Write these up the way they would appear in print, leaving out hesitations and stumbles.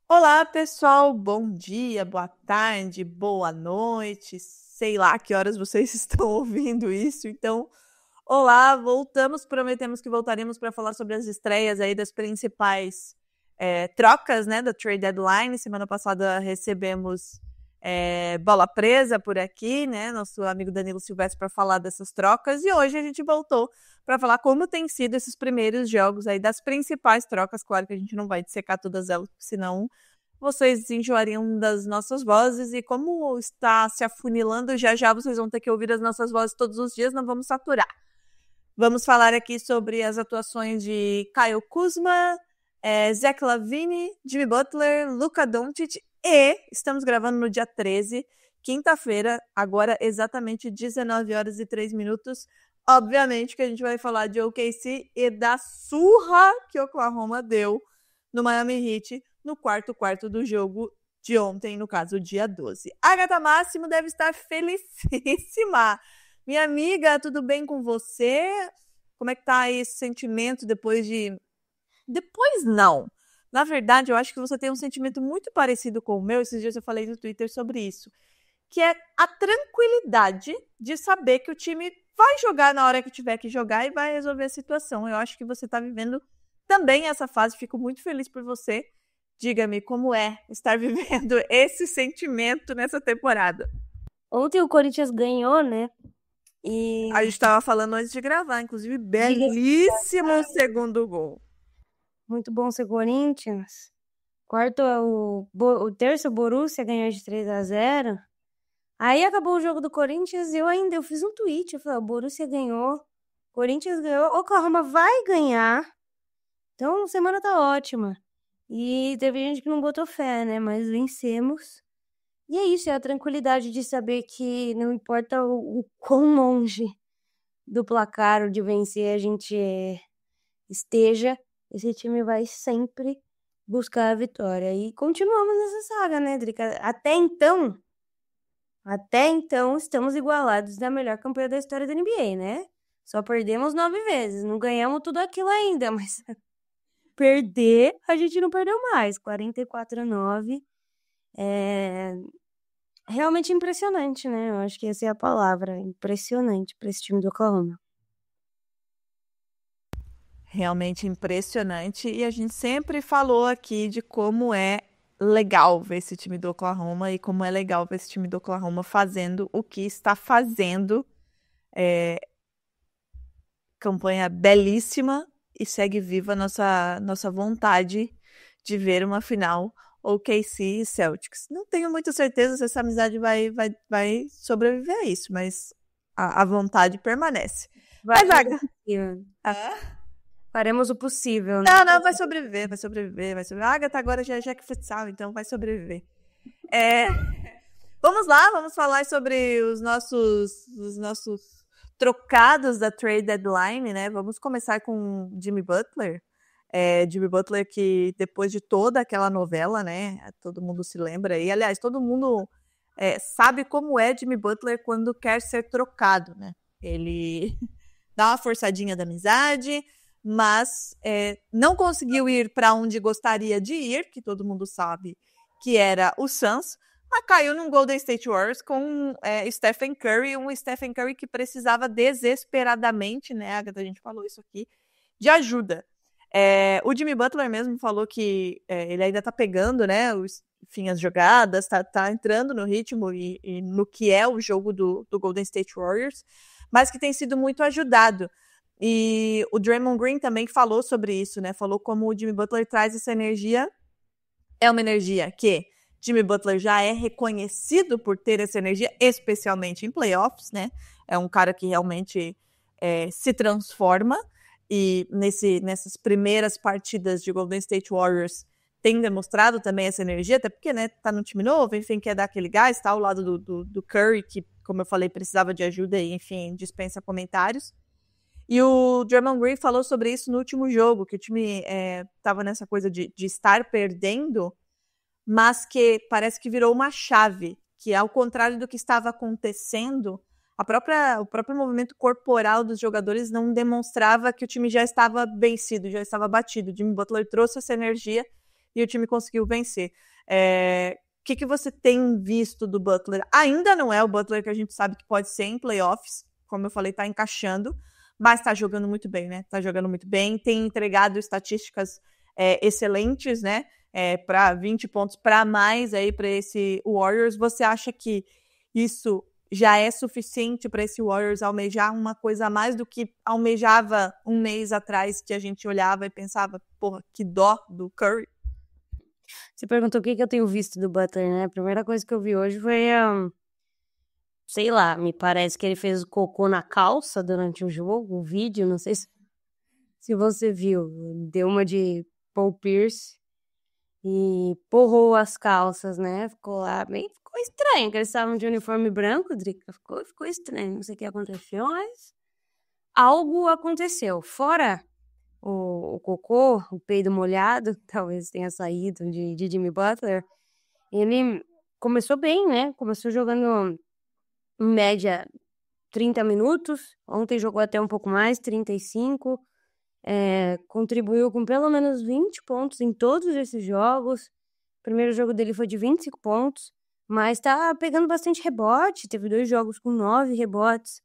Olá, pessoal. Bom dia, boa tarde, boa noite. Sei lá que horas vocês estão ouvindo isso. Então, olá, voltamos. Prometemos que voltaremos para falar sobre as estreias aí das principais trocas, né, da trade deadline. Semana passada recebemos bola presa por aqui, né, nosso amigo Danilo Silvestre para falar dessas trocas. E hoje a gente voltou para falar como tem sido esses primeiros jogos aí das principais trocas. Claro que a gente não vai dissecar todas elas, senão vocês enjoariam das nossas vozes, e como está se afunilando, já já vocês vão ter que ouvir as nossas vozes todos os dias, não vamos saturar. Vamos falar aqui sobre as atuações de Kyle Kuzma, Zach LaVine, Jimmy Butler, Luka Doncic, e estamos gravando no dia 13, quinta-feira, agora exatamente 19 horas e 3 minutos. Obviamente que a gente vai falar de OKC e da surra que Oklahoma deu no Miami Heat no quarto do jogo de ontem, no caso, dia 12. Agatha Máximo deve estar felicíssima. Minha amiga, tudo bem com você? Como é que tá aí esse sentimento depois de... Depois não. Na verdade, eu acho que você tem um sentimento muito parecido com o meu. Esses dias eu falei no Twitter sobre isso. Que é a tranquilidade de saber que o time vai jogar na hora que tiver que jogar e vai resolver a situação. Eu acho que você tá vivendo também essa fase. Fico muito feliz por você. Diga-me como é estar vivendo esse sentimento nessa temporada. Ontem o Corinthians ganhou, né? E A gente estava falando antes de gravar, inclusive, diga-se, belíssimo segundo gol. muito bom ser Corinthians. Quarto, o terço, o Borussia ganhou de 3-0. Aí acabou o jogo do Corinthians e eu fiz um tweet. Eu falei, o Borussia ganhou, Corinthians ganhou, Oklahoma vai ganhar. Então, a semana tá ótima. E teve gente que não botou fé, né? Mas vencemos. E é isso, é a tranquilidade de saber que não importa o quão longe do placar ou de vencer a gente esteja, esse time vai sempre buscar a vitória. E continuamos nessa saga, né, Drica? Até então, estamos igualados na melhor campeã da história da NBA, né? Só perdemos 9 vezes, não ganhamos tudo aquilo ainda, mas perder, a gente não perdeu mais. 44-9. É realmente impressionante, né? Eu acho que essa é a palavra, impressionante para esse time do Oklahoma. Realmente impressionante. E a gente sempre falou aqui de como é legal ver esse time do Oklahoma e como é legal ver esse time do Oklahoma fazendo o que está fazendo. Campanha belíssima, e segue viva a nossa vontade de ver uma final OKC e Celtics. Não tenho muita certeza se essa amizade vai sobreviver a isso, mas a vontade permanece. Mas, Faremos o possível. ah? Faremos o possível, né? Não, vai sobreviver, vai sobreviver, vai sobreviver. A Agatha agora já é futsal, então vai sobreviver. É, vamos lá, vamos falar sobre os nossos trocados da trade deadline, né? Vamos começar com Jimmy Butler. Jimmy Butler, que depois de toda aquela novela, né? Todo mundo se lembra aí. Aliás, todo mundo sabe como é Jimmy Butler quando quer ser trocado, né? Ele dá uma forçadinha da amizade, mas não conseguiu ir para onde gostaria de ir, que todo mundo sabe que era o Suns, mas caiu num Golden State Warriors com Stephen Curry, um Stephen Curry que precisava desesperadamente, né, Agatha, a gente falou isso aqui, de ajuda. O Jimmy Butler mesmo falou que ele ainda tá pegando, né, enfim, as jogadas, tá entrando no ritmo e no que é o jogo do Golden State Warriors, mas que tem sido muito ajudado. E o Draymond Green também falou sobre isso, né? Falou como o Jimmy Butler traz essa energia. É uma energia que Jimmy Butler já é reconhecido por ter essa energia, especialmente em playoffs, né? É um cara que realmente se transforma, e nessas primeiras partidas de Golden State Warriors tem demonstrado também essa energia, até porque, né, tá no time novo, enfim, quer dar aquele gás, tá ao lado do Curry, que, como eu falei, precisava de ajuda e, enfim, dispensa comentários. E o Draymond Green falou sobre isso no último jogo, que o time estava nessa coisa de estar perdendo, mas que parece que virou uma chave, que ao contrário do que estava acontecendo, o próprio movimento corporal dos jogadores não demonstrava que o time já estava vencido, já estava batido. O Jimmy Butler trouxe essa energia e o time conseguiu vencer. O que você tem visto do Butler? Ainda não é o Butler que a gente sabe que pode ser em playoffs, como eu falei, tá encaixando, mas tá jogando muito bem, né? Tá jogando muito bem, tem entregado estatísticas excelentes, né? Para 20 pontos para mais aí para esse Warriors. Você acha que isso já é suficiente para esse Warriors almejar uma coisa a mais do que almejava um mês atrás, que a gente olhava e pensava, porra, que dó do Curry? Você perguntou o que eu tenho visto do Butler, né? A primeira coisa que eu vi hoje foi, sei lá, me parece que ele fez cocô na calça durante o jogo, o vídeo, não sei se você viu. Deu uma de Paul Pierce e porrou as calças, né? Ficou lá, ficou estranho, que eles estavam de uniforme branco, Drica. Ficou estranho, não sei o que aconteceu, mas algo aconteceu. Fora o cocô, o peido molhado, talvez tenha saído de Jimmy Butler, ele começou bem, né? Começou jogando em média 30 minutos, ontem jogou até um pouco mais, 35, contribuiu com pelo menos 20 pontos em todos esses jogos. O primeiro jogo dele foi de 25 pontos, mas tá pegando bastante rebote, teve 2 jogos com 9 rebotes,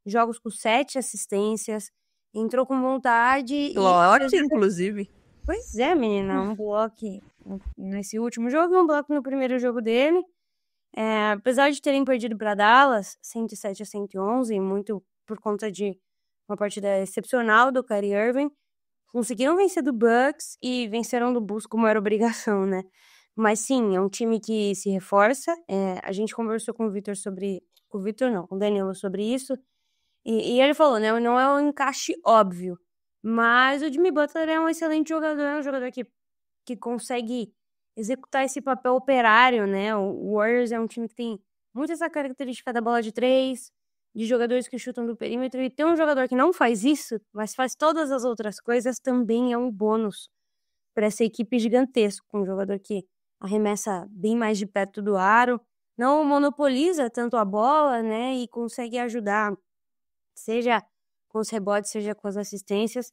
jogos com 7 assistências, entrou com vontade. Bloco, inclusive. Pois é, menina, um bloco nesse último jogo e um bloco no primeiro jogo dele. Apesar de terem perdido para Dallas, 107-111, muito por conta de uma partida excepcional do Kyrie Irving, conseguiram vencer do Bucks e venceram do Bulls como era obrigação, né? Mas sim, é um time que se reforça. A gente conversou com o Vitor com o Danilo sobre isso. E ele falou, né? Não é um encaixe óbvio. Mas o Jimmy Butler é um excelente jogador, é um jogador que consegue executar esse papel operário, né? O Warriors é um time que tem muito essa característica da bola de 3, de jogadores que chutam do perímetro, e ter um jogador que não faz isso, mas faz todas as outras coisas, também é um bônus para essa equipe gigantesca. Um jogador que arremessa bem mais de perto do aro, não monopoliza tanto a bola, né? E consegue ajudar, seja com os rebotes, seja com as assistências.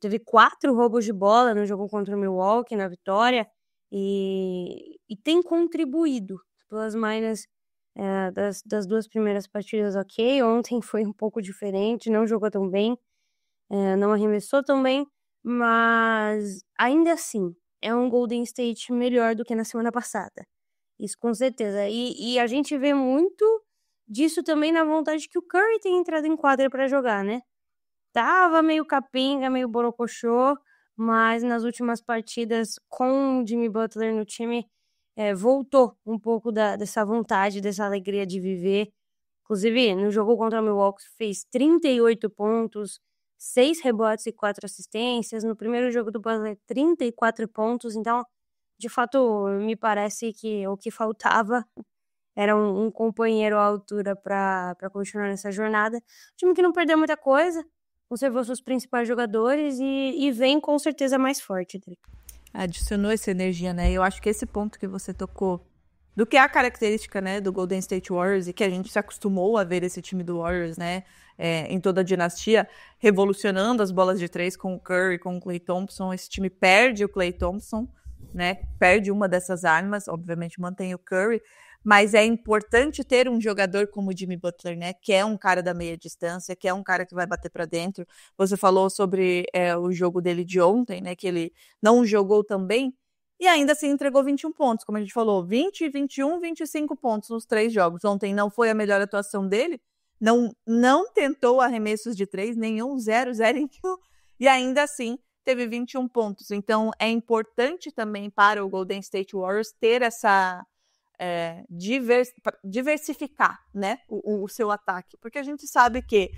Teve 4 roubos de bola no jogo contra o Milwaukee, na vitória, e tem contribuído pelas minus das 2 primeiras partidas, ok. Ontem foi um pouco diferente, não jogou tão bem, não arremessou tão bem, mas ainda assim é um Golden State melhor do que na semana passada. Isso com certeza. E a gente vê muito disso também na vontade que o Curry tem entrado em quadra para jogar, né? Tava meio capenga, meio borocochô, mas nas últimas partidas com o Jimmy Butler no time, voltou um pouco dessa vontade, dessa alegria de viver. Inclusive, no jogo contra o Milwaukee, fez 38 pontos, 6 rebotes e 4 assistências. No primeiro jogo do Butler, 34 pontos. Então, de fato, me parece que o que faltava era um companheiro à altura para continuar nessa jornada. Um time que não perdeu muita coisa, conservou seus principais jogadores e vem com certeza mais forte. Adicionou essa energia, né? Eu acho que esse ponto que você tocou, do que é a característica, né, do Golden State Warriors, e que a gente se acostumou a ver esse time do Warriors, né, em toda a dinastia, revolucionando as bolas de 3 com o Curry, com o Klay Thompson. Esse time perde o Klay Thompson, né? Perde uma dessas armas, obviamente mantém o Curry, mas é importante ter um jogador como o Jimmy Butler, né? Que é um cara da meia distância, que é um cara que vai bater para dentro. Você falou sobre o jogo dele de ontem, né? Que ele não jogou tão bem e ainda assim entregou 21 pontos, como a gente falou, 20, 21, 25 pontos nos 3 jogos. Ontem não foi a melhor atuação dele, não tentou arremessos de 3, nenhum, 0, 0 em 1, e ainda assim teve 21 pontos. Então é importante também para o Golden State Warriors ter essa diversificar, né, o seu ataque, porque a gente sabe que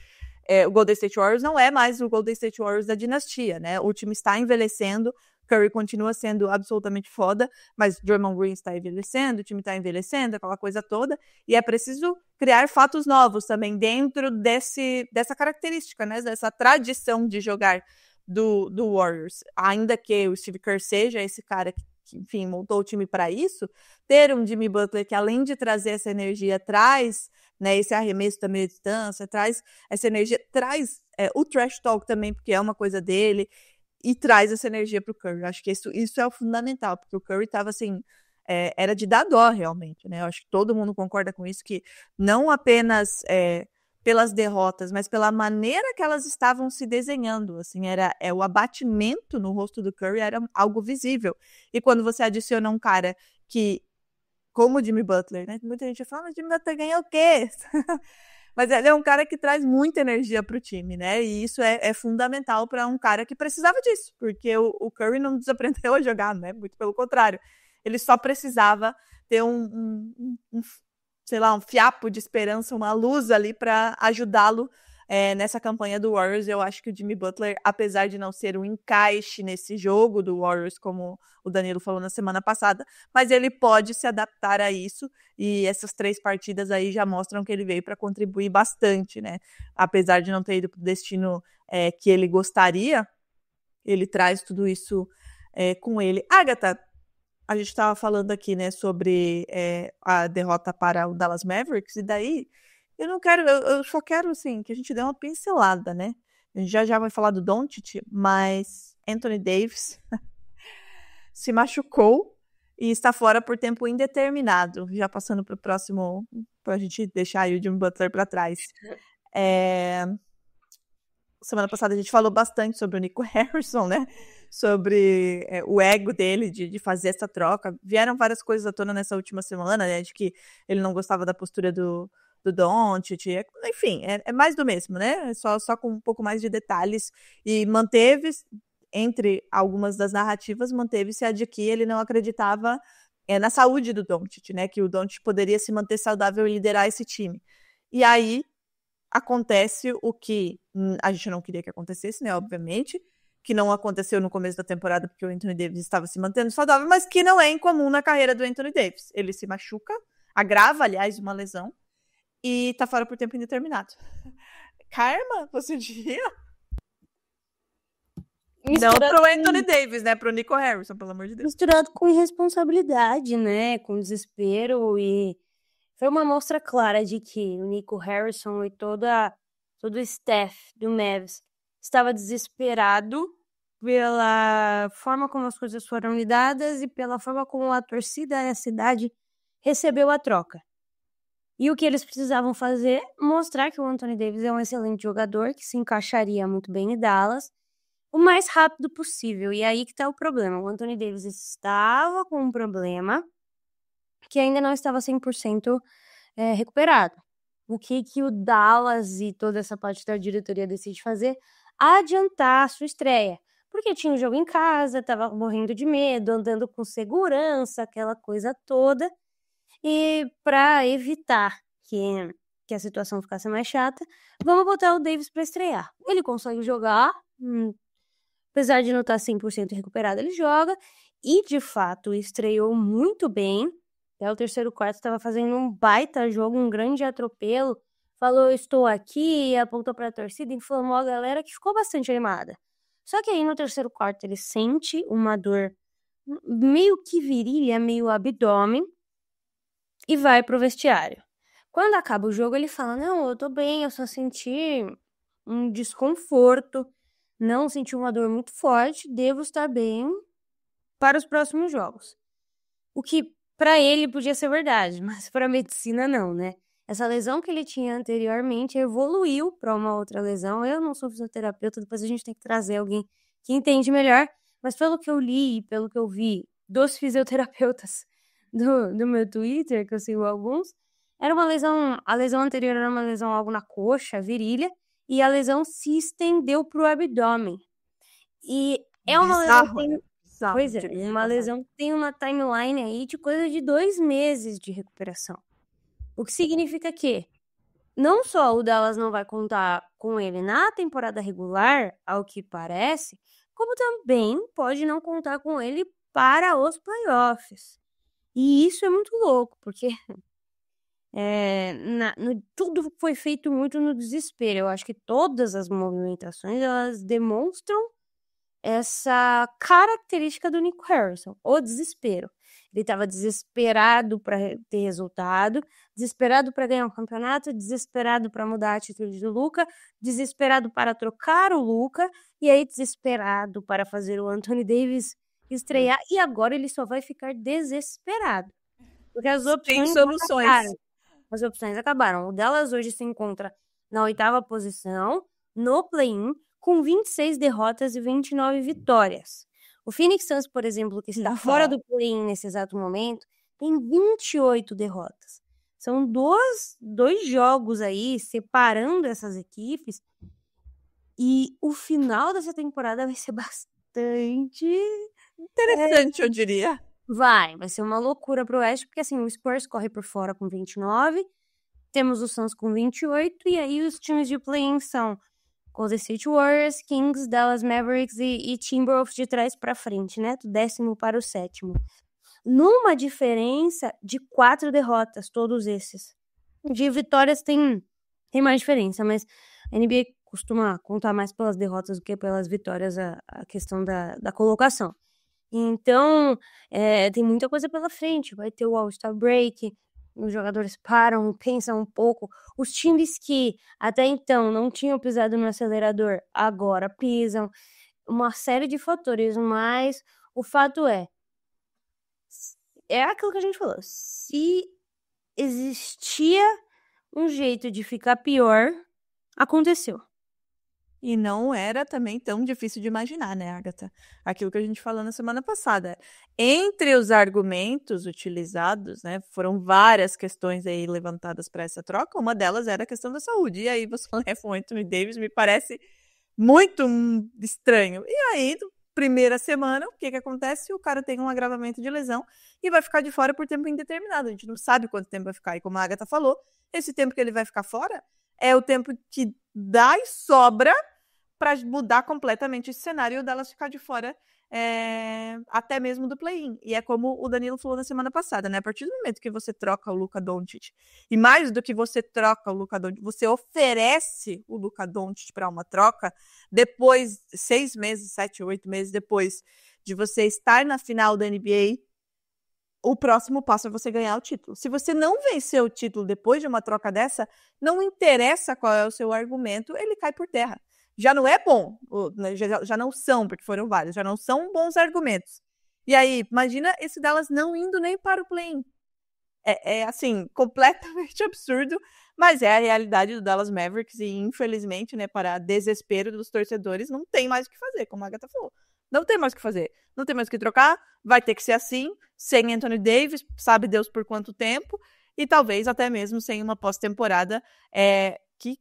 o Golden State Warriors não é mais o Golden State Warriors da dinastia, né? O time está envelhecendo, Curry continua sendo absolutamente foda, mas Draymond Green está envelhecendo, o time está envelhecendo, aquela coisa toda, e é preciso criar fatos novos também dentro dessa característica, né, dessa tradição de jogar do Warriors. Ainda que o Steve Kerr seja esse cara que, enfim, montou o time para isso, ter um Jimmy Butler que, além de trazer essa energia, traz, né, esse arremesso da meia distância, traz essa energia, traz o trash talk também, porque é uma coisa dele, e traz essa energia pro Curry. Acho que isso é o fundamental, porque o Curry tava assim, era de dar dó realmente, né? Eu acho que todo mundo concorda com isso, que não apenas pelas derrotas, mas pela maneira que elas estavam se desenhando, assim, o abatimento no rosto do Curry era algo visível. E quando você adiciona um cara que, como o Jimmy Butler, né? Muita gente fala, mas Jimmy Butler ganhou o quê? Mas ele é um cara que traz muita energia pro time, né? E isso é fundamental para um cara que precisava disso, porque o Curry não desaprendeu a jogar, né? Muito pelo contrário. Ele só precisava ter sei lá, um fiapo de esperança, uma luz ali para ajudá-lo nessa campanha do Warriors. Eu acho que o Jimmy Butler, apesar de não ser um encaixe nesse jogo do Warriors, como o Danilo falou na semana passada, mas ele pode se adaptar a isso, e essas 3 partidas aí já mostram que ele veio para contribuir bastante, né? Apesar de não ter ido para o destino que ele gostaria, ele traz tudo isso com ele. Agatha, a gente estava falando aqui, né, sobre a derrota para o Dallas Mavericks, e daí eu só quero, assim, que a gente dê uma pincelada, né? A gente já vai falar do Doncic, mas Anthony Davis se machucou e está fora por tempo indeterminado. Já passando para o próximo, para a gente deixar aí o Jimmy Butler para trás. Semana passada a gente falou bastante sobre o Nico Harrison, né? Sobre o ego dele de fazer essa troca. Vieram várias coisas à tona nessa última semana, né? De que ele não gostava da postura do Doncic. Enfim, é mais do mesmo, né? Só com um pouco mais de detalhes. E manteve, entre algumas das narrativas, manteve-se a de que ele não acreditava na saúde do Doncic, né? Que o Doncic poderia se manter saudável e liderar esse time. E aí acontece o que a gente não queria que acontecesse, né? Obviamente, que não aconteceu no começo da temporada porque o Anthony Davis estava se mantendo saudável, mas que não é incomum na carreira do Anthony Davis. Ele se machuca, agrava, aliás, uma lesão, e tá fora por tempo indeterminado. Karma, você diria? Não pro Anthony Davis, né? Pro Nico Harrison, pelo amor de Deus. Misturado com irresponsabilidade, né? Com desespero, e foi uma mostra clara de que o Nico Harrison e todo o staff do Mavs estava desesperado pela forma como as coisas foram lidadas e pela forma como a torcida e a cidade recebeu a troca. E o que eles precisavam fazer? Mostrar que o Anthony Davis é um excelente jogador, que se encaixaria muito bem em Dallas, o mais rápido possível. E aí que tá o problema. O Anthony Davis estava com um problema que ainda não estava 100% recuperado. O que o Dallas e toda essa parte da diretoria decide fazer? Adiantar a sua estreia. Porque tinha o jogo em casa, tava morrendo de medo, andando com segurança, aquela coisa toda. E para evitar que a situação ficasse mais chata, vamos botar o Davis para estrear. Ele consegue jogar, apesar de não estar 100% recuperado, ele joga. E, de fato, estreou muito bem. Até o terceiro quarto estava fazendo um baita jogo, um grande atropelo. Falou, estou aqui, apontou para a torcida, inflamou a galera, que ficou bastante animada. Só que aí no terceiro quarto ele sente uma dor meio que virilha, meio abdômen, e vai pro vestiário. Quando acaba o jogo, ele fala, não, eu tô bem, eu só senti um desconforto, não senti uma dor muito forte, devo estar bem para os próximos jogos. O que para ele podia ser verdade, mas para a medicina não, né? Essa lesão que ele tinha anteriormente evoluiu para uma outra lesão. Eu não sou fisioterapeuta, depois a gente tem que trazer alguém que entende melhor, mas pelo que eu li e pelo que eu vi dos fisioterapeutas do meu Twitter, que eu sigo alguns, era uma lesão, a lesão anterior era uma lesão algo na coxa, virilha, e a lesão se estendeu pro abdômen. E é uma lesão que tem, pois é, uma lesão que tem uma timeline aí de coisa de 2 meses de recuperação. O que significa que não só o Dallas não vai contar com ele na temporada regular, ao que parece, como também pode não contar com ele para os playoffs. E isso é muito louco, porque tudo foi feito muito no desespero. Eu acho que todas as movimentações, elas demonstram essa característica do Nico Harrison, o desespero. Ele estava desesperado para ter resultado, desesperado para ganhar um campeonato, desesperado para mudar a atitude do Luka, desesperado para trocar o Luka, e aí desesperado para fazer o Anthony Davis estrear, e agora ele só vai ficar desesperado. Porque as opções acabaram. As opções acabaram. O Dallas hoje se encontra na 8ª posição, no play-in, com 26 derrotas e 29 vitórias. O Phoenix Suns, por exemplo, que está fora do play-in nesse exato momento, tem 28 derrotas. São dois jogos aí separando essas equipes. E o final dessa temporada vai ser bastante interessante, eu diria. Vai ser uma loucura pro Oeste, porque assim, o Spurs corre por fora com 29, temos o Suns com 28, e aí os times de play-in são Golden State Warriors, Kings, Dallas Mavericks e Timberwolves de trás para frente, né? Do 10º para o 7º. Numa diferença de 4 derrotas, todos esses. De vitórias tem mais diferença, mas a NBA costuma contar mais pelas derrotas do que pelas vitórias a questão da colocação. Então, tem muita coisa pela frente. Vai ter o All-Star Break, os jogadores param, pensam um pouco. Os times que até então não tinham pisado no acelerador, agora pisam. Uma série de fatores, mas o fato é aquilo que a gente falou. Se existia um jeito de ficar pior, aconteceu. E não era também tão difícil de imaginar, né, Agatha? Aquilo que a gente falou na semana passada. Entre os argumentos utilizados, né, foram várias questões aí levantadas para essa troca. Uma delas era a questão da saúde. E aí você leva o Anthony Davis, me parece muito estranho. E aí, primeira semana, o que acontece? O cara tem um agravamento de lesão e vai ficar de fora por tempo indeterminado. A gente não sabe quanto tempo vai ficar. E como a Agatha falou, esse tempo que ele vai ficar fora é o tempo que dá e sobra para mudar completamente esse cenário e o Dallas ficar de fora até mesmo do play-in. E é como o Danilo falou na semana passada, né? A partir do momento que você troca o Luka Doncic, e mais do que você troca o Luka Doncic, você oferece o Luka Doncic para uma troca, depois, 6 meses, 7, 8 meses depois de você estar na final da NBA, o próximo passo é você ganhar o título. Se você não vencer o título depois de uma troca dessa, não interessa qual é o seu argumento, ele cai por terra. Já não é bom, já não são, porque foram vários, já não são bons argumentos. E aí, imagina esse Dallas não indo nem para o play-in. Assim, completamente absurdo, mas é a realidade do Dallas Mavericks e, infelizmente, né, para desespero dos torcedores, não tem mais o que fazer, como a Agatha falou. Não tem mais o que fazer, não tem mais o que trocar, vai ter que ser assim, sem Anthony Davis, sabe Deus por quanto tempo, e talvez até mesmo sem uma pós-temporada. Que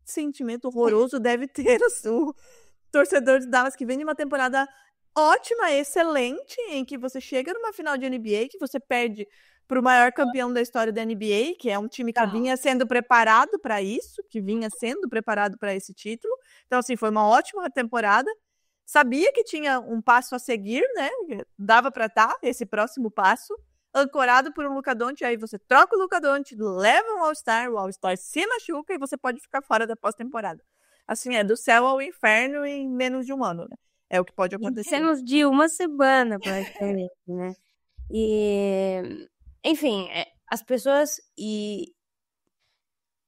sentimento horroroso deve ter o torcedor do Dallas, que vem de uma temporada ótima, excelente, em que você chega numa final de NBA, que você perde para o maior campeão da história da NBA, que é um time que vinha sendo preparado para isso, que vinha sendo preparado para esse título. Então, assim, foi uma ótima temporada. Sabia que tinha um passo a seguir, né? Dava para estar esse próximo passo, ancorado por um Luka Doncic. Aí você troca o Luka Doncic, leva um All-Star, o All-Star se machuca e você pode ficar fora da pós-temporada. Assim, é do céu ao inferno em menos de um ano, né? É o que pode acontecer. Em menos de uma semana, praticamente, né? E, enfim, as pessoas,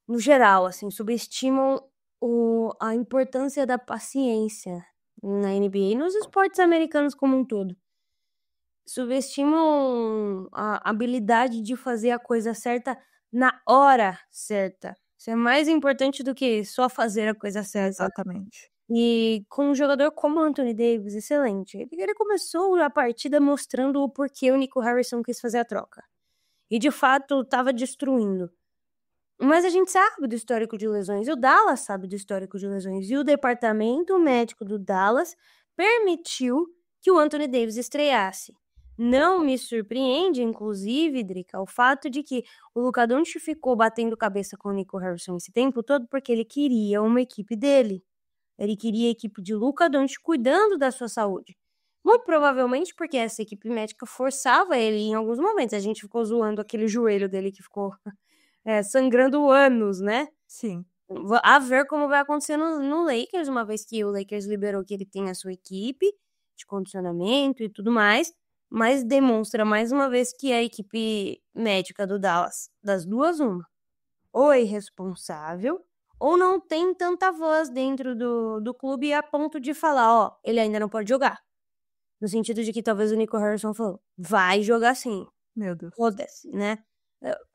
no geral, assim, subestimam a importância da paciência na NBA e nos esportes americanos como um todo. Subestimam a habilidade de fazer a coisa certa na hora certa. Isso é mais importante do que só fazer a coisa certa. Exatamente. E com um jogador como o Anthony Davis, excelente. Ele começou a partida mostrando o porquê o Nico Harrison quis fazer a troca. E de fato estava destruindo. Mas a gente sabe do histórico de lesões, e o Dallas sabe do histórico de lesões, e o departamento médico do Dallas permitiu que o Anthony Davis estreasse. Não me surpreende, inclusive, Drica, o fato de que o Luka Doncic ficou batendo cabeça com o Nico Harrison esse tempo todo porque ele queria uma equipe dele. Ele queria a equipe de Luka Doncic cuidando da sua saúde. Muito provavelmente porque essa equipe médica forçava ele em alguns momentos. A gente ficou zoando aquele joelho dele que ficou sangrando anos, né? Sim. A ver como vai acontecer no Lakers, uma vez que o Lakers liberou que ele tem a sua equipe de condicionamento e tudo mais, mas demonstra mais uma vez que a equipe médica do Dallas, das duas, uma, ou é irresponsável, ou não tem tanta voz dentro do clube a ponto de falar, ó, ele ainda não pode jogar. No sentido de que talvez o Nico Harrison falou, vai jogar sim. Meu Deus. Foda-se, né?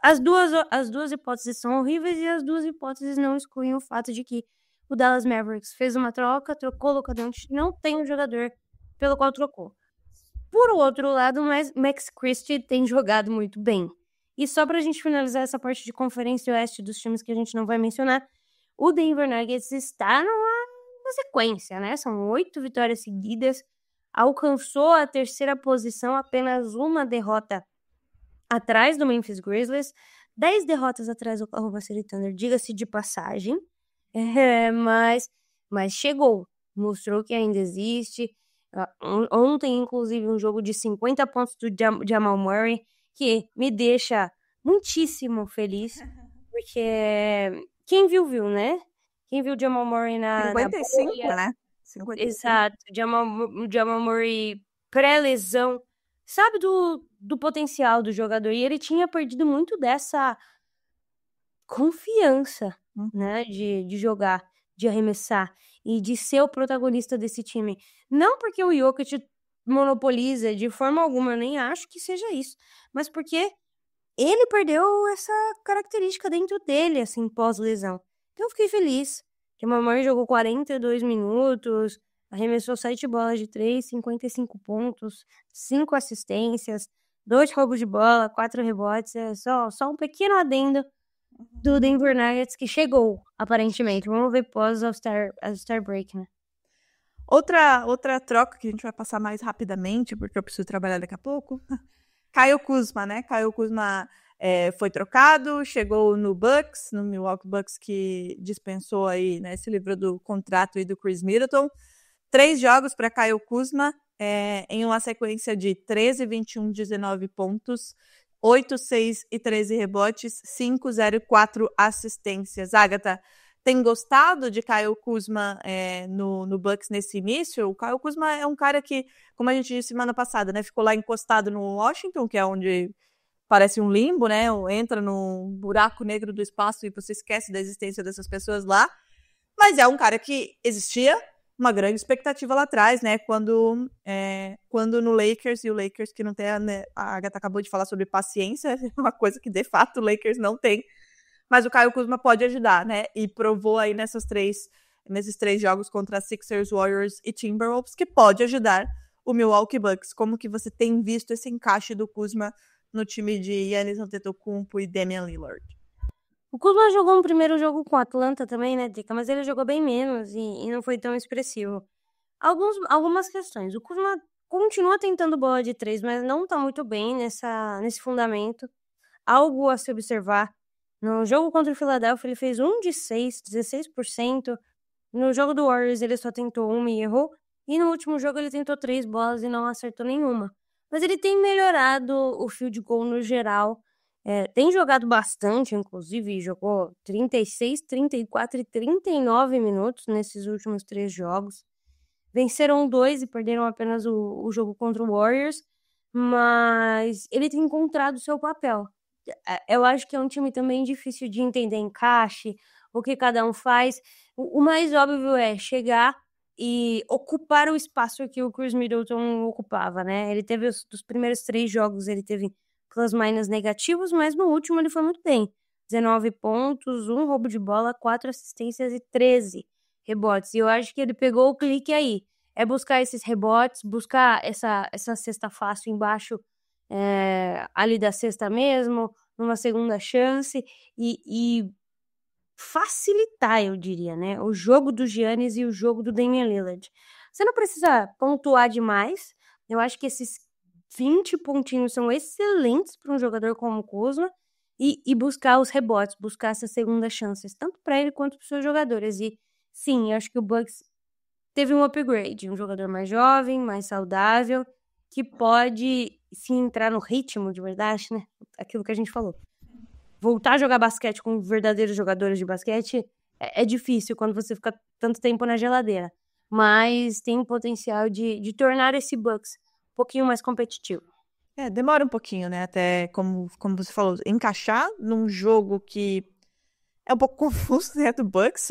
As duas hipóteses são horríveis e as duas hipóteses não excluem o fato de que o Dallas Mavericks fez uma troca, trocou o Luka Doncic, não tem um jogador pelo qual trocou. Por outro lado, Max Christie tem jogado muito bem. E só pra gente finalizar essa parte de Conferência Oeste dos times que a gente não vai mencionar, o Denver Nuggets está numa sequência, né? São 8 vitórias seguidas, alcançou a terceira posição, apenas uma derrota atrás do Memphis Grizzlies, 10 derrotas atrás do Oklahoma City Thunder, diga-se de passagem, mas chegou, mostrou que ainda existe. Ontem, inclusive, um jogo de 50 pontos do Jamal Murray, que me deixa muitíssimo feliz, porque quem viu, né? Quem viu o Jamal Murray na 55, bolha, né? 55. exato, Jamal Murray pré-lesão, sabe do potencial do jogador, e ele tinha perdido muito dessa confiança, né, de jogar, de arremessar e de ser o protagonista desse time. Não porque o Jokic monopoliza de forma alguma, eu nem acho que seja isso, mas porque ele perdeu essa característica dentro dele, assim, pós-lesão. Então eu fiquei feliz que a Mamãe jogou 42 minutos, arremessou 7 bolas de 3, 55 pontos, 5 assistências, 2 roubos de bola, 4 rebotes. É só um pequeno adendo do Denver Nuggets que chegou, aparentemente. Vamos ver pós All-Star Break, né? Outra troca que a gente vai passar mais rapidamente, porque eu preciso trabalhar daqui a pouco. Kyle Kuzma, né? Kyle Kuzma foi trocado, chegou no Bucks, no Milwaukee Bucks, que dispensou aí, né, se livrou do contrato aí do Chris Middleton. 3 jogos para Kyle Kuzma, em uma sequência de 13, 21, 19 pontos, 8, 6 e 13 rebotes, 5, 0 e 4 assistências. Agatha, tem gostado de Kyle Kuzma no Bucks nesse início? O Kyle Kuzma é um cara que, como a gente disse semana passada, né, ficou lá encostado no Washington, que é onde parece um limbo, né? Entra num buraco negro do espaço e você esquece da existência dessas pessoas lá. Mas é um cara que existia uma grande expectativa lá atrás, né? Quando no Lakers, e o Lakers que não tem, né, a Agatha acabou de falar sobre paciência, é uma coisa que de fato o Lakers não tem. Mas o Kyle Kuzma pode ajudar, né? E provou aí nesses 3 jogos contra Sixers, Warriors e Timberwolves que pode ajudar o Milwaukee Bucks. Como que você tem visto esse encaixe do Kuzma no time de Giannis Antetokounmpo e Damian Lillard? O Kuzma jogou um primeiro jogo com o Atlanta também, né, Dica? Mas ele jogou bem menos e não foi tão expressivo. Algumas questões. O Kuzma continua tentando bola de 3, mas não tá muito bem nesse fundamento. Algo a se observar. No jogo contra o Philadelphia, ele fez 1 de 6, 16%. No jogo do Warriors, ele só tentou 1 e errou. E no último jogo, ele tentou 3 bolas e não acertou nenhuma. Mas ele tem melhorado o field goal no geral. Tem jogado bastante, inclusive, jogou 36, 34 e 39 minutos nesses últimos 3 jogos. Venceram 2 e perderam apenas o jogo contra o Warriors, mas ele tem encontrado o seu papel. Eu acho que é um time também difícil de entender encaixe, o que cada um faz. O mais óbvio é chegar e ocupar o espaço que o Chris Middleton ocupava, né? Ele teve dos primeiros 3 jogos, ele teve plus-minus negativos, mas no último ele foi muito bem. 19 pontos, 1 roubo de bola, 4 assistências e 13 rebotes. E eu acho que ele pegou o clique aí. É buscar esses rebotes, buscar essa cesta fácil embaixo ali da cesta mesmo, numa segunda chance e facilitar, eu diria, né? O jogo do Giannis e o jogo do Damian Lillard. Você não precisa pontuar demais. Eu acho que esses 20 pontinhos são excelentes para um jogador como o Kuzma e buscar os rebotes, buscar essas segundas chances, tanto para ele quanto para os seus jogadores. E sim, eu acho que o Bucks teve um upgrade, um jogador mais jovem, mais saudável, que pode se entrar no ritmo de verdade, né? Aquilo que a gente falou. Voltar a jogar basquete com verdadeiros jogadores de basquete é difícil quando você fica tanto tempo na geladeira. Mas tem o potencial de tornar esse Bucks um pouquinho mais competitivo. Demora um pouquinho, né? Até, como você falou, encaixar num jogo que é um pouco confuso, né? Do Bucks,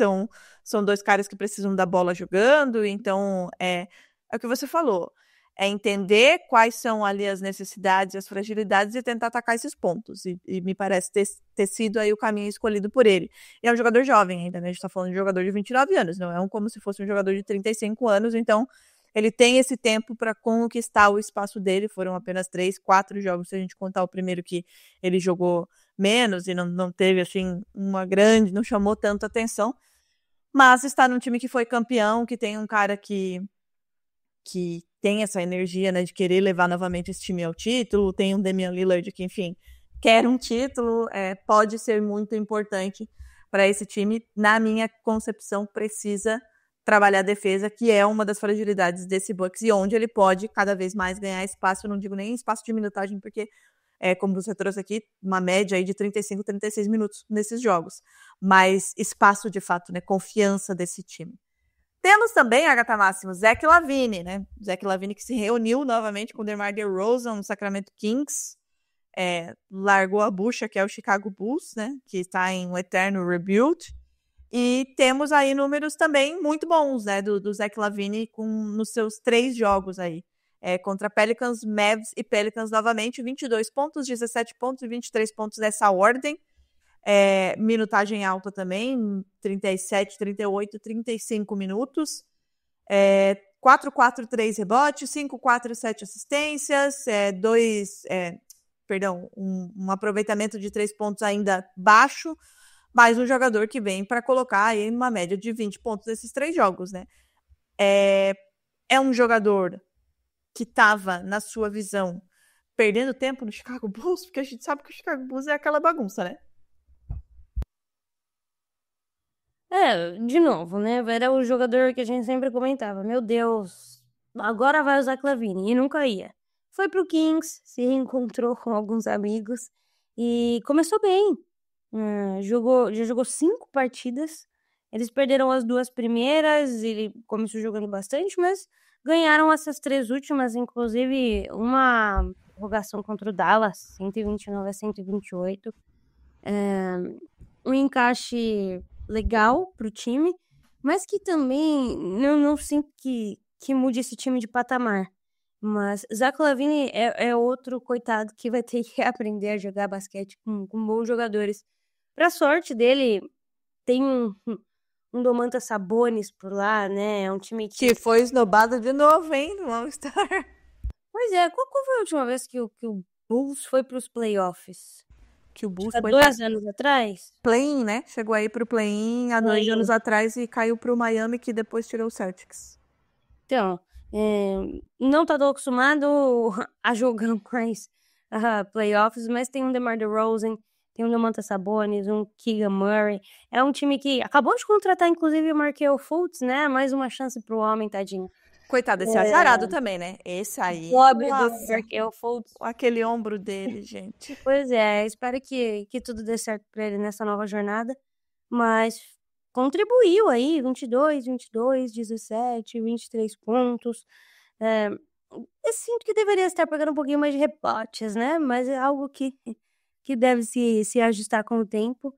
são dois caras que precisam da bola jogando, então é o que você falou. É entender quais são ali as necessidades e as fragilidades e tentar atacar esses pontos. E me parece ter sido aí o caminho escolhido por ele. E é um jogador jovem ainda, né? A gente tá falando de um jogador de 29 anos, não é como se fosse um jogador de 35 anos, então ele tem esse tempo para conquistar o espaço dele. Foram apenas 3, 4 jogos, se a gente contar o primeiro que ele jogou menos e não teve, assim, não chamou tanto atenção. Mas está num time que foi campeão, que tem um cara que tem essa energia, né, de querer levar novamente esse time ao título, tem um Damian Lillard que, enfim, quer um título, pode ser muito importante para esse time. Na minha concepção, precisa trabalhar a defesa, que é uma das fragilidades desse Bucks, e onde ele pode cada vez mais ganhar espaço. Eu não digo nem espaço de minutagem, porque, como você trouxe aqui, uma média aí de 35, 36 minutos nesses jogos. Mas espaço, de fato, né, confiança desse time. Temos também, Agatha Máximo, Zach LaVine, né? Zach LaVine que se reuniu novamente com o DeMar DeRozan no Sacramento Kings. Largou a bucha, que é o Chicago Bulls, né? Que está em um eterno rebuild. E temos aí números também muito bons, né? Do Zach LaVine nos seus 3 jogos aí. Contra Pelicans, Mavs e Pelicans novamente. 22 pontos, 17 pontos e 23 pontos nessa ordem. Minutagem alta também, 37, 38, 35 minutos. 4, 4, 3 rebotes, 5, 4, 7 assistências, um aproveitamento de 3 pontos ainda baixo, mas um jogador que vem para colocar aí uma média de 20 pontos nesses 3 jogos, né? É um jogador que estava, na sua visão, perdendo tempo no Chicago Bulls, porque a gente sabe que o Chicago Bulls é aquela bagunça, né? De novo, né? Era o jogador que a gente sempre comentava. Meu Deus, agora vai usar LaVine. E nunca ia. Foi pro Kings, se reencontrou com alguns amigos e começou bem. Já jogou 5 partidas. Eles perderam as 2 primeiras, ele começou jogando bastante, mas ganharam essas 3 últimas, inclusive uma prorrogação contra o Dallas, 129 a 128. Um encaixe legal pro time, mas que também não sinto que mude esse time de patamar. Mas Zach LaVine é outro coitado que vai ter que aprender a jogar basquete com bons jogadores. Pra sorte dele, tem um Domantas Sabonis por lá, né? É um time que foi esnobado de novo, hein, no All-Star. Pois é, qual foi a última vez que o Bulls foi pros playoffs? Que o Bulls foi 2 anos atrás? Play-in, né? Chegou aí pro play-in há 2 anos atrás e caiu pro Miami, que depois tirou o Celtics. Então, não tá tão acostumado a jogar mais playoffs, mas tem um DeMar DeRozan, tem um Domantas Sabonis, um Keegan Murray. É um time que acabou de contratar, inclusive, o Markelle Fultz, né? Mais uma chance pro homem, tadinho. Coitado desse azarado também, né? Esse aí. Pobre do Markelle Fultz. Aquele ombro dele, gente. Pois é, espero que tudo dê certo pra ele nessa nova jornada. Mas contribuiu aí, 22, 17, 23 pontos. Eu sinto que deveria estar pegando um pouquinho mais de rebotes, né? Mas é algo que deve se ajustar com o tempo.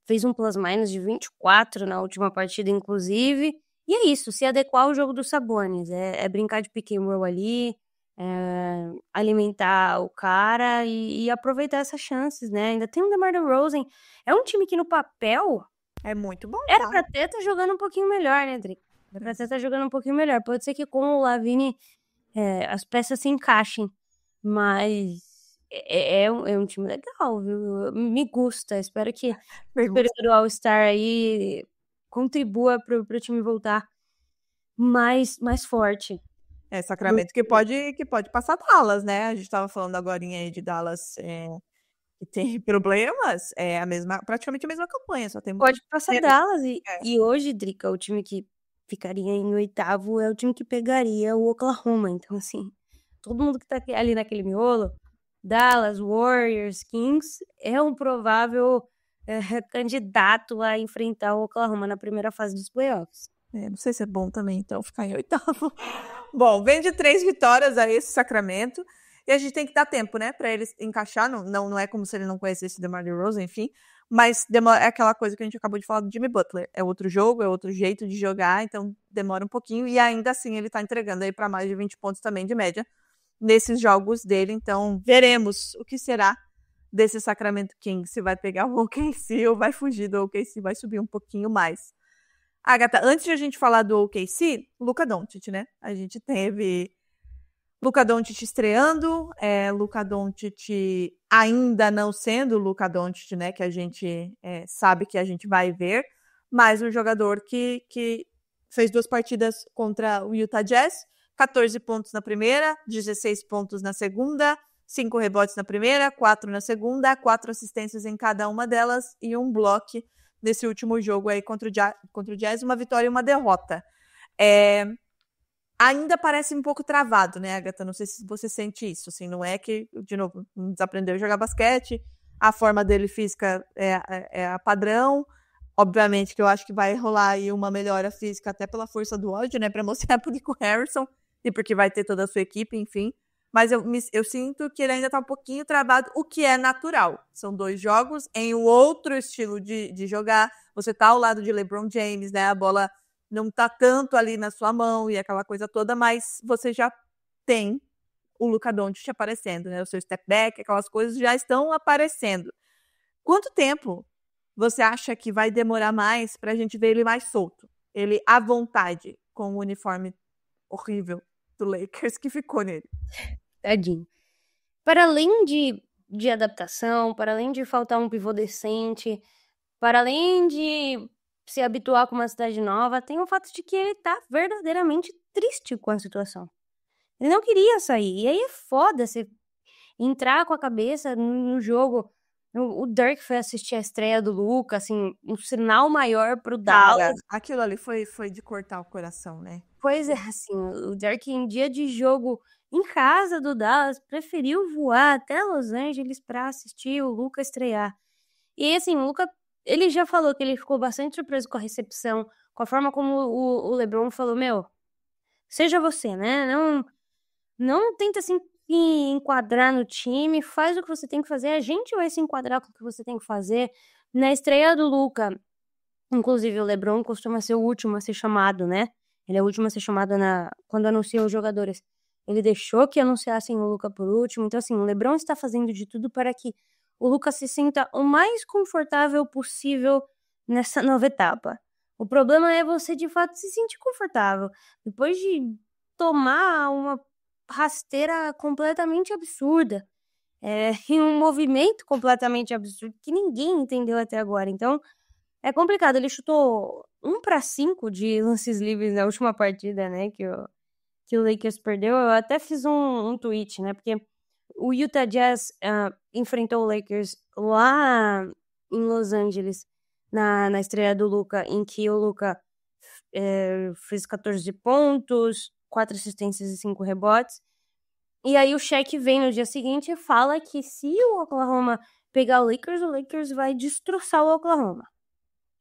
Fez um plus-minus de 24 na última partida, inclusive. E é isso, se adequar ao jogo dos Sabonis. É brincar de pick and roll ali, alimentar o cara e aproveitar essas chances, né? Ainda tem o DeMar DeRozan. É um time que no papel... é muito bom, Era pra ter tá jogando um pouquinho melhor, né, Drica? Era pra ter tá jogando um pouquinho melhor. Pode ser que com o LaVine as peças se encaixem, mas é um time legal, viu? Me gusta. Espero que o período do All-Star aí contribua pro time voltar mais forte. Sacramento que pode passar Dallas, né? A gente tava falando agora aí de Dallas que tem problemas, praticamente a mesma campanha, só tem... Pode passar Dallas e hoje, Drica, o time que ficaria em 8º é o time que pegaria o Oklahoma. Então, assim, todo mundo que tá ali naquele miolo, Dallas, Warriors, Kings, é um provável candidato a enfrentar o Oklahoma na primeira fase dos playoffs. Não sei se é bom também, então, ficar em oitavo. Bom, vem de 3 vitórias aí esse Sacramento. E a gente tem que dar tempo, né, pra eles encaixar. Não é como se ele não conhecesse DeMar DeRozan, enfim. Mas é aquela coisa que a gente acabou de falar do Jimmy Butler. É outro jogo, é outro jeito de jogar, então demora um pouquinho. E ainda assim ele tá entregando aí pra mais de 20 pontos também de média nesses jogos dele. Então veremos o que será desse Sacramento Kings. Se vai pegar o OKC ou vai fugir do OKC, vai subir um pouquinho mais. Agatha, antes de a gente falar do OKC, Luka Doncic, né? A gente teve Luka Doncic estreando, Luka Doncic ainda não sendo o Luka Doncic, né? Que a gente sabe que a gente vai ver, mas um jogador que fez 2 partidas contra o Utah Jazz, 14 pontos na primeira, 16 pontos na segunda, 5 rebotes na primeira, 4 na segunda, 4 assistências em cada uma delas e um bloco nesse último jogo aí contra o Jazz, uma vitória e uma derrota. Ainda parece um pouco travado, né, Agatha? Não sei se você sente isso. Assim, não é que, de novo, desaprendeu a jogar basquete, a forma dele física é a padrão. Obviamente que eu acho que vai rolar aí uma melhora física até pela força do ódio, né, para mostrar pro Nico Harrison e porque vai ter toda a sua equipe, enfim. Mas eu sinto que ele ainda tá um pouquinho travado, o que é natural. São 2 jogos em um outro estilo de jogar. Você tá ao lado de LeBron James, né? A bola não tá tanto ali na sua mão e aquela coisa toda, mas você já tem o Luka Doncic aparecendo, né? O seu step back, aquelas coisas já estão aparecendo. Quanto tempo você acha que vai demorar mais pra gente ver ele mais solto? Ele à vontade, com o uniforme horrível do Lakers que ficou nele. Tadinho. Para além de adaptação, para além de faltar um pivô decente, para além de se habituar com uma cidade nova, tem o fato de que ele tá verdadeiramente triste com a situação. Ele não queria sair. E aí é foda você entrar com a cabeça no jogo. O Dirk foi assistir a estreia do Luka, assim, um sinal maior pro Dallas. Aquilo ali foi de cortar o coração, né? Pois é, assim, o Dirk em dia de jogo em casa do Dallas preferiu voar até Los Angeles pra assistir o Luka estrear. E assim, o Luka, ele já falou que ele ficou bastante surpreso com a recepção, com a forma como o LeBron falou, seja você, né? Não tenta se enquadrar no time, faz o que você tem que fazer, a gente vai se enquadrar com o que você tem que fazer. Na estreia do Luka, inclusive o LeBron costuma ser o último a ser chamado, né? Ele é o último a ser chamado quando anuncia os jogadores. Ele deixou que anunciassem o Luka por último. Então, assim, o LeBron está fazendo de tudo para que o Luka se sinta o mais confortável possível nessa nova etapa. O problema é você, de fato, se sentir confortável. Depois de tomar uma rasteira completamente absurda. E um movimento completamente absurdo que ninguém entendeu até agora. Então, é complicado. Ele chutou 1-5 de lances livres na última partida, né? Que o Lakers perdeu. Eu até fiz um tweet, né? Porque o Utah Jazz enfrentou o Lakers lá em Los Angeles na estreia do Luka, em que o Luka fez 14 pontos, 4 assistências e 5 rebotes. E aí o Shaq vem no dia seguinte e fala que se o Oklahoma pegar o Lakers vai destroçar o Oklahoma.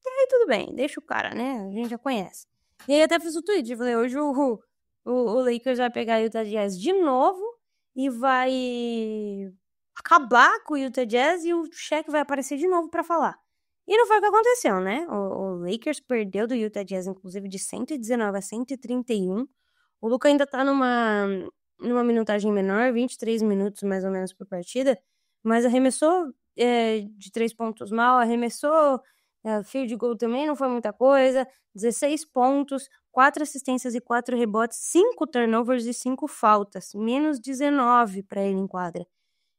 E aí tudo bem, deixa o cara, né? A gente já conhece. E aí até fiz o tweet, eu falei, hoje o Lakers vai pegar o Utah Jazz de novo e vai acabar com o Utah Jazz e o Shaq vai aparecer de novo pra falar. E não foi o que aconteceu, né? O Lakers perdeu do Utah Jazz, inclusive, de 119-131. O Luka ainda tá numa minutagem menor, 23 minutos mais ou menos por partida, mas arremessou de 3 pontos mal, arremessou field goal também, não foi muita coisa, 16 pontos, 4 assistências e 4 rebotes, 5 turnovers e 5 faltas, menos 19 para ele em quadra.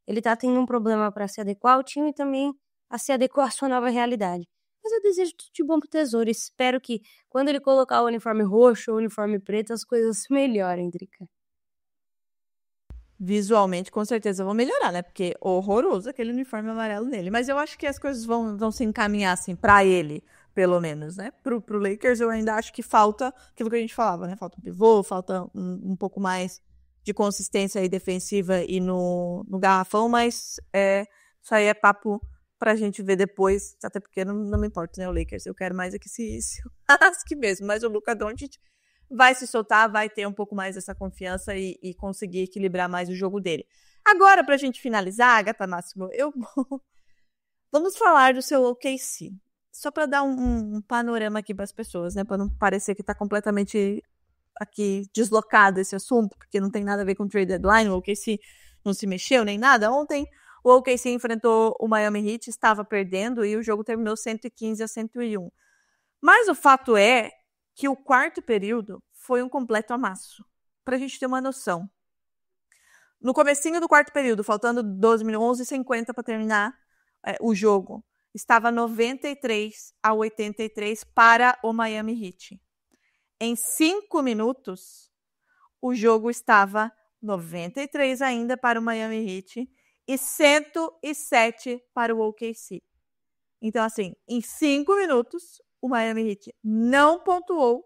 Ele tá tendo um problema para se adequar ao time e também a se adequar à sua nova realidade. Mas eu desejo tudo de bom pro Tesouro. Espero que quando ele colocar o uniforme roxo ou o uniforme preto, as coisas melhorem, Drica. Visualmente, com certeza vão melhorar, né? Porque horroroso aquele uniforme amarelo nele. Mas eu acho que as coisas vão se encaminhar, assim, pra ele, pelo menos, né? Pro Lakers, eu ainda acho que falta aquilo que a gente falava, né? Falta um pivô, falta um pouco mais de consistência aí defensiva e no garrafão, mas isso aí é papo pra gente ver depois, até porque não me importa, né, o Lakers, eu quero mais é que se lasque mesmo, mas o Luka Doncic vai se soltar, vai ter um pouco mais dessa confiança e conseguir equilibrar mais o jogo dele. Agora, pra gente finalizar, Agatha Máximo, vamos falar do seu OKC. Só para dar um panorama aqui para as pessoas, né, para não parecer que tá completamente aqui deslocado esse assunto, porque não tem nada a ver com trade deadline, o OKC não se mexeu nem nada. Ontem o OKC enfrentou o Miami Heat, estava perdendo e o jogo terminou 115-101. Mas o fato é que o quarto período foi um completo amasso. Pra gente ter uma noção. No comecinho do quarto período, faltando 12 minutos, 11h50 para terminar o jogo, estava 93-83 para o Miami Heat. Em 5 minutos, o jogo estava 93 ainda para o Miami Heat e 107 para o OKC. Então, assim, em 5 minutos, o Miami Heat não pontuou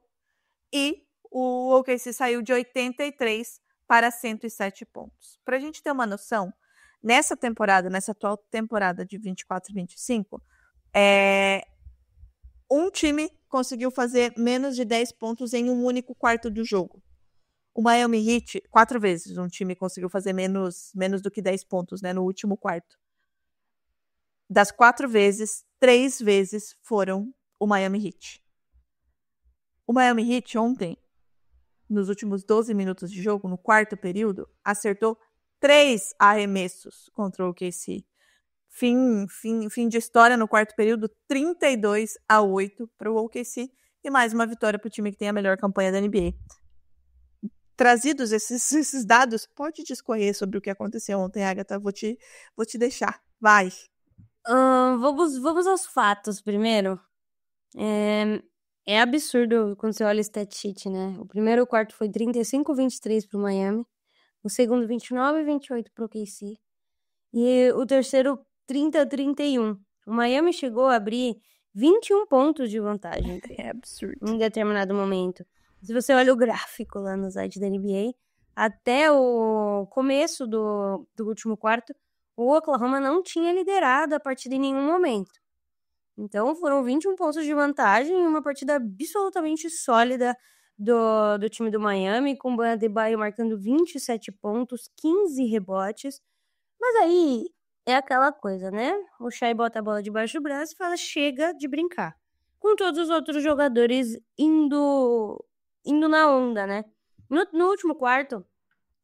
e o OKC saiu de 83 para 107 pontos. Para a gente ter uma noção, nessa atual temporada de 24-25, um time conseguiu fazer menos de 10 pontos em um único quarto do jogo. O Miami Heat, 4 vezes um time conseguiu fazer menos do que 10 pontos, né, no último quarto. Das 4 vezes, 3 vezes foram o Miami Heat. O Miami Heat ontem, nos últimos 12 minutos de jogo, no quarto período, acertou 3 arremessos contra o OKC. Fim de história no quarto período, 32-8 para o OKC e mais uma vitória para o time que tem a melhor campanha da NBA. Trazidos esses dados, pode discorrer sobre o que aconteceu ontem, Agatha. Vou te deixar. Vai. Vamos aos fatos primeiro. É absurdo quando você olha o stat sheet, né? O primeiro quarto foi 35-23 pro Miami, o segundo 29-28 pro OKC e o terceiro 30-31. O Miami chegou a abrir 21 pontos de vantagem. É absurdo. Em determinado momento. Se você olha o gráfico lá no site da NBA, até o começo do último quarto, o Oklahoma não tinha liderado a partida em nenhum momento. Então, foram 21 pontos de vantagem em uma partida absolutamente sólida do time do Miami, com o Bam Adebayo marcando 27 pontos, 15 rebotes. Mas aí é aquela coisa, né? O Shai bota a bola debaixo do braço e fala, chega de brincar. Com todos os outros jogadores indo na onda, né? No último quarto,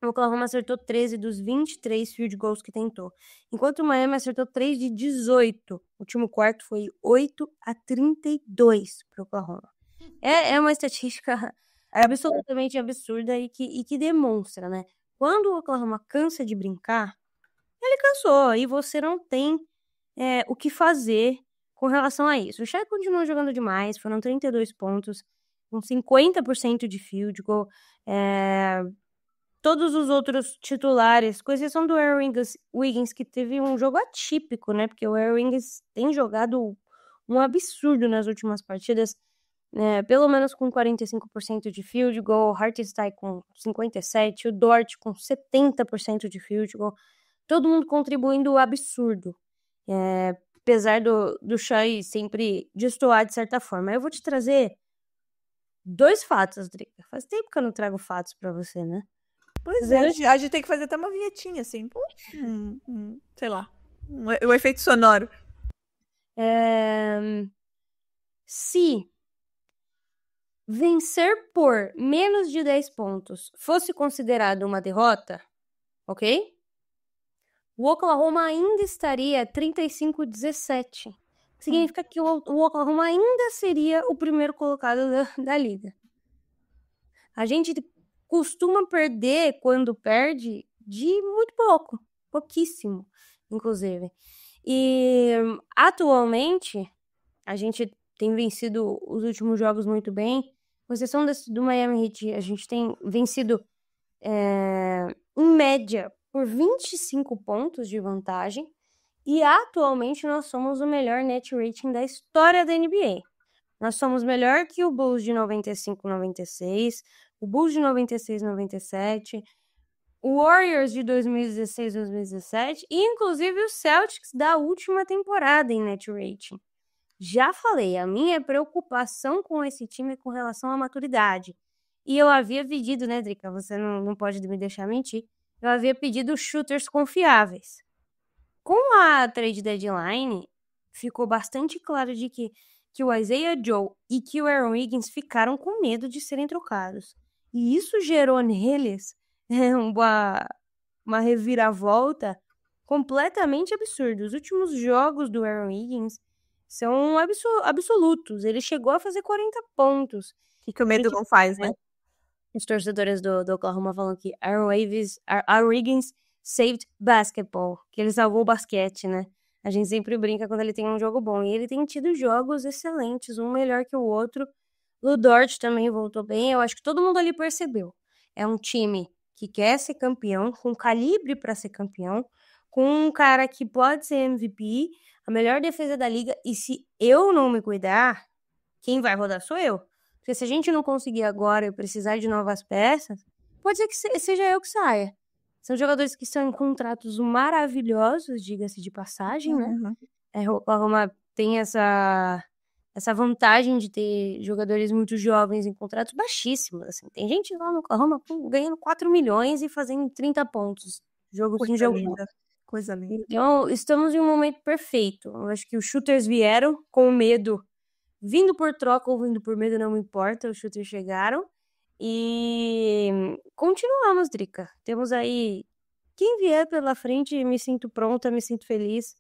o Oklahoma acertou 13 dos 23 field goals que tentou, enquanto o Miami acertou 3 de 18. O último quarto foi 8-32 para o Oklahoma. É uma estatística absolutamente absurda e que demonstra, né? Quando o Oklahoma cansa de brincar, ele cansou e você não tem o que fazer com relação a isso. O Shai continuou jogando demais, foram 32 pontos, com 50% de field goal. Todos os outros titulares, com exceção do Aaron Wiggins, que teve um jogo atípico, né? Porque o Aaron Wiggins tem jogado um absurdo nas últimas partidas, pelo menos com 45% de field goal, o Hartenstein com 57%, o Dort com 70% de field goal. Todo mundo contribuindo absurdo. Apesar do Shai sempre destoar de certa forma. Eu vou te trazer 2 fatos, Drica. Faz tempo que eu não trago fatos pra você, né? Pois é, a gente tem que fazer até uma vinhetinha, assim. Sei lá. O efeito sonoro. Se vencer por menos de 10 pontos fosse considerado uma derrota, ok? O Oklahoma ainda estaria 35-17. Significa que o Oklahoma ainda seria o primeiro colocado da liga. A gente costuma perder quando perde de muito pouco, pouquíssimo, inclusive. E atualmente a gente tem vencido os últimos jogos muito bem. Com exceção do Miami Heat, a gente tem vencido em média por 25 pontos de vantagem. E atualmente nós somos o melhor net rating da história da NBA. Nós somos melhor que o Bulls de 95-96, o Bulls de 96-97, o Warriors de 2016, 2017 e inclusive o Celtics da última temporada em net rating. Já falei, a minha preocupação com esse time é com relação à maturidade. E eu havia pedido, né, Drica? Você não pode me deixar mentir. Eu havia pedido shooters confiáveis. Com a trade deadline, ficou bastante claro de que o Isaiah Joe e que o Aaron Wiggins ficaram com medo de serem trocados. E isso gerou neles uma reviravolta completamente absurda. Os últimos jogos do Aaron Wiggins são absolutos. Ele chegou a fazer 40 pontos. O que o medo não faz, né? Os torcedores do Oklahoma falam que Aaron Wiggins saved basketball, que ele salvou o basquete, né? A gente sempre brinca quando ele tem um jogo bom. E ele tem tido jogos excelentes, um melhor que o outro. O Dort também voltou bem. Eu acho que todo mundo ali percebeu. É um time que quer ser campeão, com calibre para ser campeão, com um cara que pode ser MVP, a melhor defesa da liga. E se eu não me cuidar, quem vai rodar sou eu. Porque se a gente não conseguir agora e precisar de novas peças, pode ser que seja eu que saia. São jogadores que estão em contratos maravilhosos, diga-se de passagem, né? O Oklahoma tem essa vantagem de ter jogadores muito jovens em contratos baixíssimos. Assim. Tem gente lá no Oklahoma ganhando 4 milhões e fazendo 30 pontos. Jogo sem jogo. Coisa linda. Então, estamos em um momento perfeito. Eu acho que os shooters vieram com medo. Vindo por troca ou vindo por medo, não me importa. Os shooters chegaram. E continuamos, Drica. Temos aí quem vier pela frente, me sinto pronta, me sinto feliz.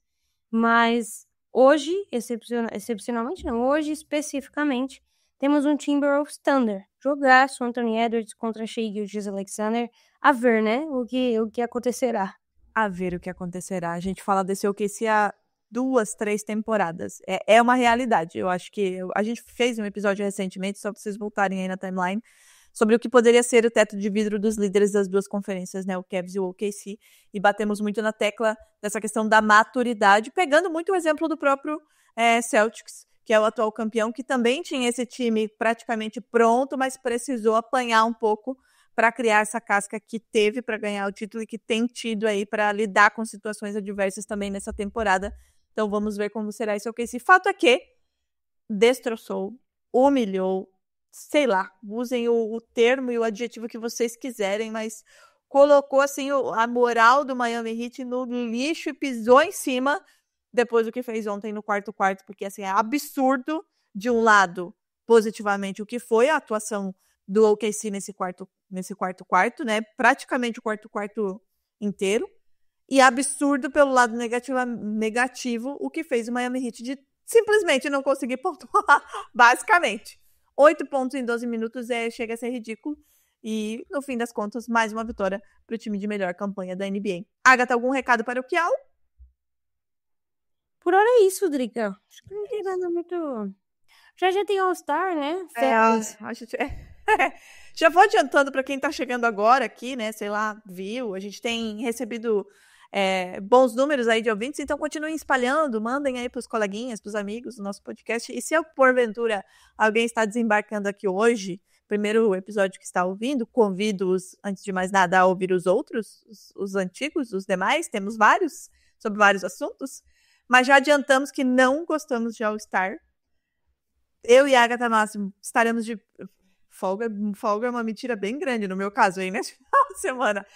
Mas hoje, excepcionalmente não, hoje especificamente, temos um Timberwolves Thunder. Jogaço, Anthony Edwards contra Shai Gilgeous-Alexander. A ver, né, o que acontecerá. A ver o que acontecerá. A gente fala desse OKC há 2, 3 temporadas. É uma realidade. Eu acho que a gente fez um episódio recentemente, só pra vocês voltarem aí na timeline, sobre o que poderia ser o teto de vidro dos líderes das duas conferências, né, o Cavs e o OKC, e batemos muito na tecla dessa questão da maturidade, pegando muito o exemplo do próprio Celtics, que é o atual campeão, que também tinha esse time praticamente pronto, mas precisou apanhar um pouco para criar essa casca que teve para ganhar o título e que tem tido aí para lidar com situações adversas também nessa temporada. Então vamos ver como será esse OKC. Fato é que destroçou, humilhou, sei lá, usem o termo e o adjetivo que vocês quiserem, mas colocou assim a moral do Miami Heat no lixo e pisou em cima depois do que fez ontem no quarto, porque assim, é absurdo, de um lado, positivamente, o que foi a atuação do OKC nesse quarto, né? Praticamente o quarto inteiro. E absurdo pelo lado negativo o que fez o Miami Heat de simplesmente não conseguir pontuar, basicamente. 8 pontos em 12 minutos chega a ser ridículo. E, no fim das contas, mais uma vitória para o time de melhor campanha da NBA. Agatha, algum recado para o Kial? Por hora é isso, Drica. Acho que não tem nada muito... Já tem All-Star, né? Já vou adiantando para quem está chegando agora aqui, né? Sei lá, viu? A gente tem recebido bons números aí de ouvintes, então continuem espalhando, mandem aí para os coleguinhas, para os amigos do nosso podcast. E se porventura alguém está desembarcando aqui hoje, primeiro episódio que está ouvindo, convido-os, antes de mais nada, a ouvir os outros, os antigos, os demais, temos vários, sobre vários assuntos, mas já adiantamos que não gostamos de All-Star. Eu e a Agatha Máximo estaremos de folga. Folga é uma mentira bem grande no meu caso aí, nesse final de semana.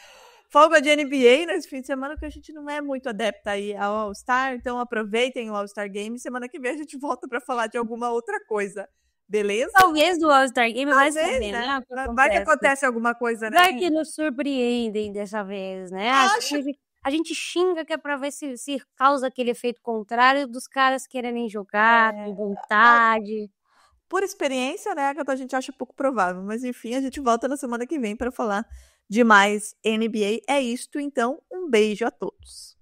Folga de NBA nesse fim de semana, porque a gente não é muito adepta aí ao All-Star, então aproveitem o All-Star Game. Semana que vem a gente volta para falar de alguma outra coisa, beleza? Talvez do All-Star Game vai ser, né? Vai que acontece alguma coisa, né? Vai que nos surpreendem dessa vez, né? A gente xinga que é pra ver se causa aquele efeito contrário dos caras quererem jogar com vontade. Por experiência, né, Agatha, a gente acha pouco provável. Mas enfim, a gente volta na semana que vem para falar de mais NBA. É isto, então. Um beijo a todos.